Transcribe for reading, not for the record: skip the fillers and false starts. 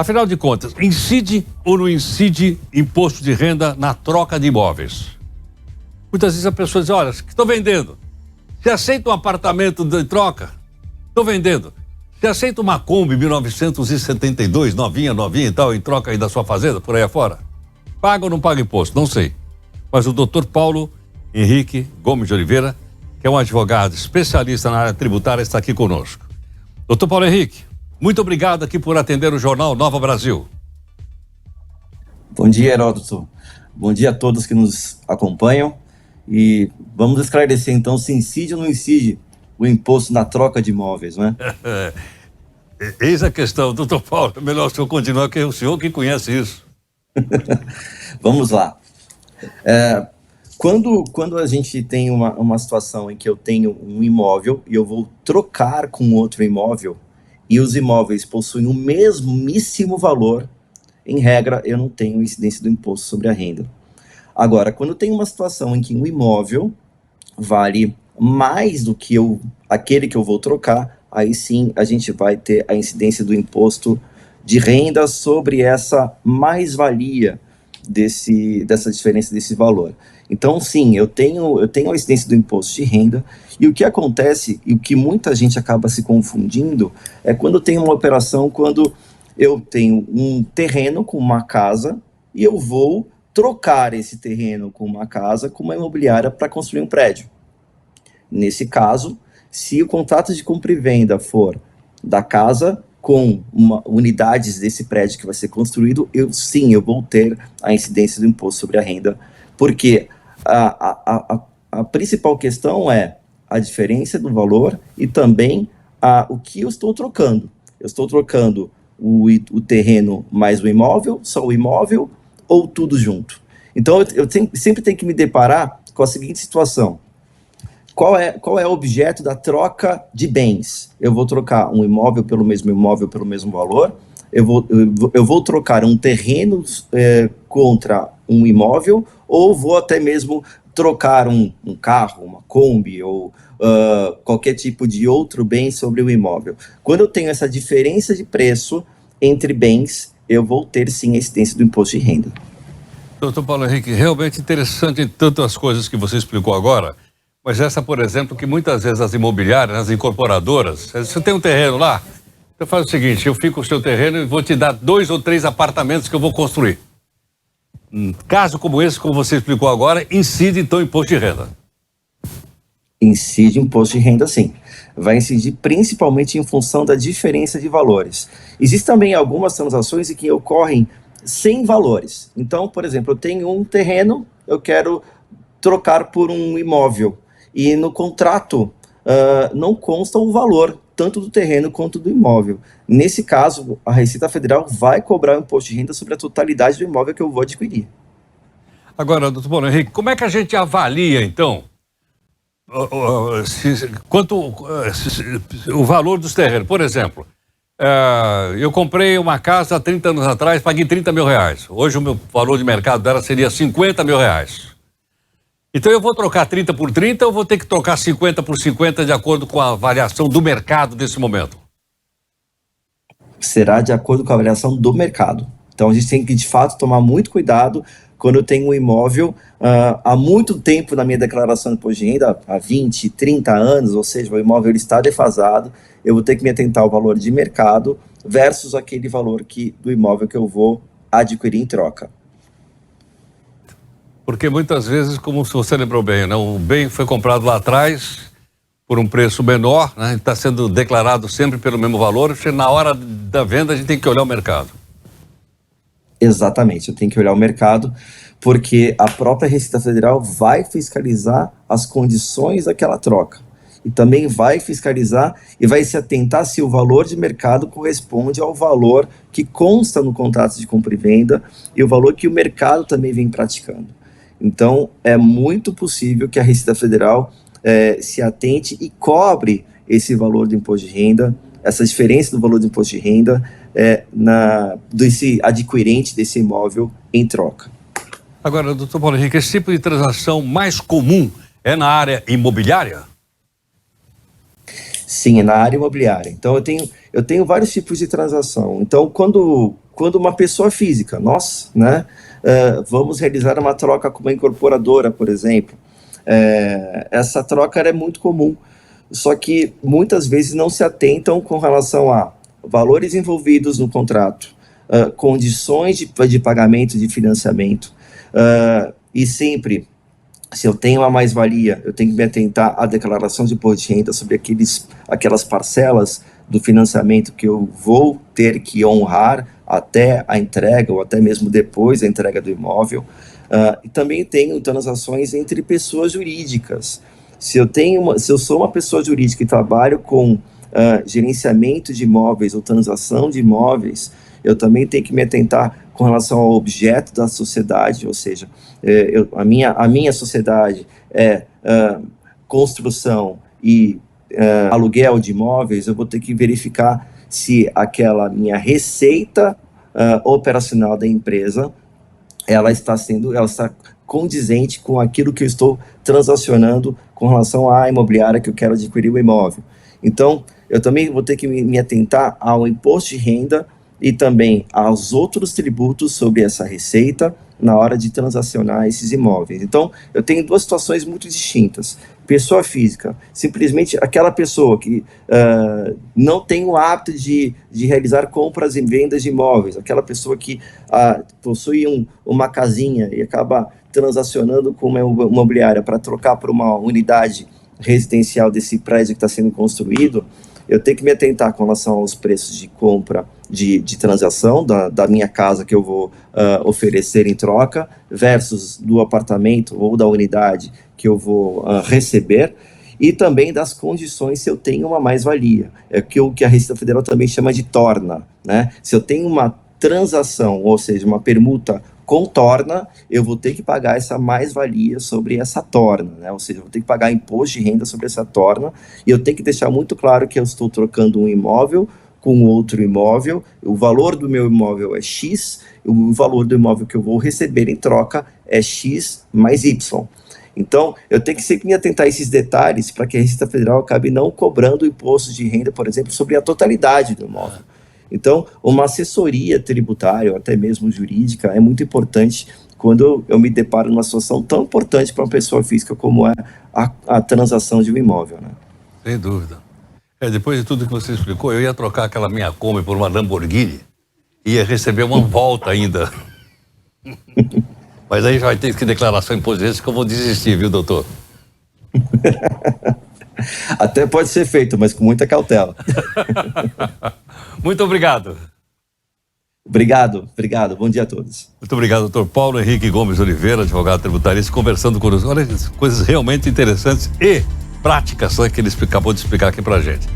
Afinal de contas, incide ou não incide imposto de renda na troca de imóveis? Muitas vezes a pessoa diz, olha, estou vendendo. Você aceita um apartamento de troca? Estou vendendo. Você aceita uma Kombi 1972, novinha e tal, em troca aí da sua fazenda, por aí afora? Paga ou não paga imposto? Não sei. Mas o doutor Paulo Henrique Gomes de Oliveira, que é um advogado especialista na área tributária, está aqui conosco. Doutor Paulo Henrique, muito obrigado aqui por atender o Jornal Nova Brasil. Bom dia, Heródoto. Bom dia a todos que nos acompanham. E vamos esclarecer, então, se incide ou não incide o imposto na troca de imóveis, né? Eis a questão, doutor Paulo. É melhor o senhor continuar, que é o senhor que conhece isso. Vamos lá. Quando a gente tem uma situação em que eu tenho um imóvel e eu vou trocar com outro imóvel e os imóveis possuem o mesmíssimo valor, em regra, eu não tenho incidência do imposto sobre a renda. Agora, quando tem uma situação em que um imóvel vale mais do que aquele que eu vou trocar, aí sim a gente vai ter a incidência do imposto de renda sobre essa mais-valia dessa diferença desse valor. Então, sim, eu tenho a incidência do imposto de renda, e o que acontece, e o que muita gente acaba se confundindo, é quando tem uma operação, quando eu tenho um terreno com uma casa, e eu vou trocar esse terreno com uma casa, com uma imobiliária para construir um prédio. Nesse caso, se o contrato de compra e venda for da casa com unidades desse prédio que vai ser construído, eu vou ter a incidência do imposto sobre a renda, porque a principal questão é a diferença do valor e também o que eu estou trocando. Eu estou trocando o terreno mais o imóvel, só o imóvel, ou tudo junto. Então, eu sempre tenho que me deparar com a seguinte situação. Qual é o objeto da troca de bens? Eu vou trocar um imóvel pelo mesmo valor, eu vou trocar um terreno contra um imóvel, ou vou até mesmo trocar um carro, uma Kombi, ou qualquer tipo de outro bem sobre o imóvel. Quando eu tenho essa diferença de preço entre bens, eu vou ter sim a incidência do imposto de renda. Doutor Paulo Henrique, realmente interessante em tantas coisas que você explicou agora, mas essa, por exemplo, que muitas vezes as imobiliárias, as incorporadoras, você tem um terreno lá, você faz o seguinte, eu fico com o seu terreno e vou te dar 2 ou 3 apartamentos que eu vou construir. Caso como esse, como você explicou agora, incide então imposto de renda. Incide imposto de renda, sim. Vai incidir principalmente em função da diferença de valores. Existem também algumas transações em que ocorrem sem valores. Então, por exemplo, eu tenho um terreno, eu quero trocar por um imóvel, e no contrato não consta o valor, tanto do terreno quanto do imóvel. Nesse caso, a Receita Federal vai cobrar o imposto de renda sobre a totalidade do imóvel que eu vou adquirir. Agora, doutor Paulo Henrique, como é que a gente avalia, então, o valor dos terrenos? Por exemplo, eu comprei uma casa há 30 anos atrás, paguei 30 mil reais. Hoje o meu valor de mercado dela seria 50 mil reais. Então eu vou trocar 30 por 30 ou vou ter que trocar 50 por 50 de acordo com a variação do mercado desse momento? Será de acordo com a avaliação do mercado. Então a gente tem que, de fato, tomar muito cuidado quando eu tenho um imóvel há muito tempo na minha declaração de imposto de renda, há 20, 30 anos, ou seja, o imóvel está defasado, eu vou ter que me atentar ao valor de mercado versus aquele valor do imóvel que eu vou adquirir em troca. Porque muitas vezes, como você lembrou bem, né, o bem foi comprado lá atrás por um preço menor, né, está sendo declarado sempre pelo mesmo valor, porque na hora da venda a gente tem que olhar o mercado. Exatamente, eu tenho que olhar o mercado, porque a própria Receita Federal vai fiscalizar as condições daquela troca. E também vai fiscalizar e vai se atentar se o valor de mercado corresponde ao valor que consta no contrato de compra e venda e o valor que o mercado também vem praticando. Então, é muito possível que a Receita Federal se atente e cobre esse valor do imposto de renda, essa diferença do valor do imposto de renda desse adquirente desse imóvel em troca. Agora, doutor Paulo Henrique, esse tipo de transação mais comum é na área imobiliária? Sim, é na área imobiliária. Então, eu tenho vários tipos de transação. Então, quando quando uma pessoa física, nós, né, vamos realizar uma troca com uma incorporadora, por exemplo, essa troca é muito comum, só que muitas vezes não se atentam com relação a valores envolvidos no contrato, condições de pagamento, de financiamento, e sempre, se eu tenho uma mais-valia, eu tenho que me atentar à declaração de imposto de renda sobre aquelas parcelas do financiamento que eu vou ter que honrar até a entrega, ou até mesmo depois da entrega do imóvel. E também tenho transações entre pessoas jurídicas. Se eu sou uma pessoa jurídica e trabalho com gerenciamento de imóveis ou transação de imóveis, eu também tenho que me atentar com relação ao objeto da sociedade, ou seja, a minha sociedade é construção e aluguel de imóveis. Eu vou ter que verificar se aquela minha receita operacional da empresa, ela está condizente com aquilo que eu estou transacionando com relação à imobiliária que eu quero adquirir o imóvel. Então, eu também vou ter que me atentar ao imposto de renda e também aos outros tributos sobre essa receita na hora de transacionar esses imóveis. Então, eu tenho duas situações muito distintas. Pessoa física, simplesmente aquela pessoa que não tem o hábito de realizar compras e vendas de imóveis, aquela pessoa que possui uma casinha e acaba transacionando com uma imobiliária para trocar por uma unidade residencial desse prédio que está sendo construído. Eu tenho que me atentar com relação aos preços de compra, de transação da minha casa que eu vou oferecer em troca, versus do apartamento ou da unidade que eu vou receber, e também das condições se eu tenho uma mais-valia. É o que a Receita Federal também chama de torna, né? Se eu tenho uma transação, ou seja, uma permuta com torna, eu vou ter que pagar essa mais-valia sobre essa torna, né? Ou seja, eu vou ter que pagar imposto de renda sobre essa torna, e eu tenho que deixar muito claro que eu estou trocando um imóvel com outro imóvel, o valor do meu imóvel é X, o valor do imóvel que eu vou receber em troca é X mais Y. Então, eu tenho que sempre me atentar a esses detalhes para que a Receita Federal acabe não cobrando o imposto de renda, por exemplo, sobre a totalidade do imóvel. Então, uma assessoria tributária, ou até mesmo jurídica, é muito importante quando eu me deparo numa situação tão importante para uma pessoa física como é a transação de um imóvel, né? Sem dúvida. Depois de tudo que você explicou, eu ia trocar aquela minha Kombi por uma Lamborghini e ia receber uma volta ainda. Mas aí já vai ter que declaração de imposto de renda que eu vou desistir, viu, doutor? Até pode ser feito, mas com muita cautela. Muito obrigado. Obrigado. Bom dia a todos. Muito obrigado, doutor Paulo Henrique Gomes Oliveira, advogado tributarista, conversando conosco. Olha, coisas realmente interessantes e práticas que ele acabou de explicar aqui pra gente.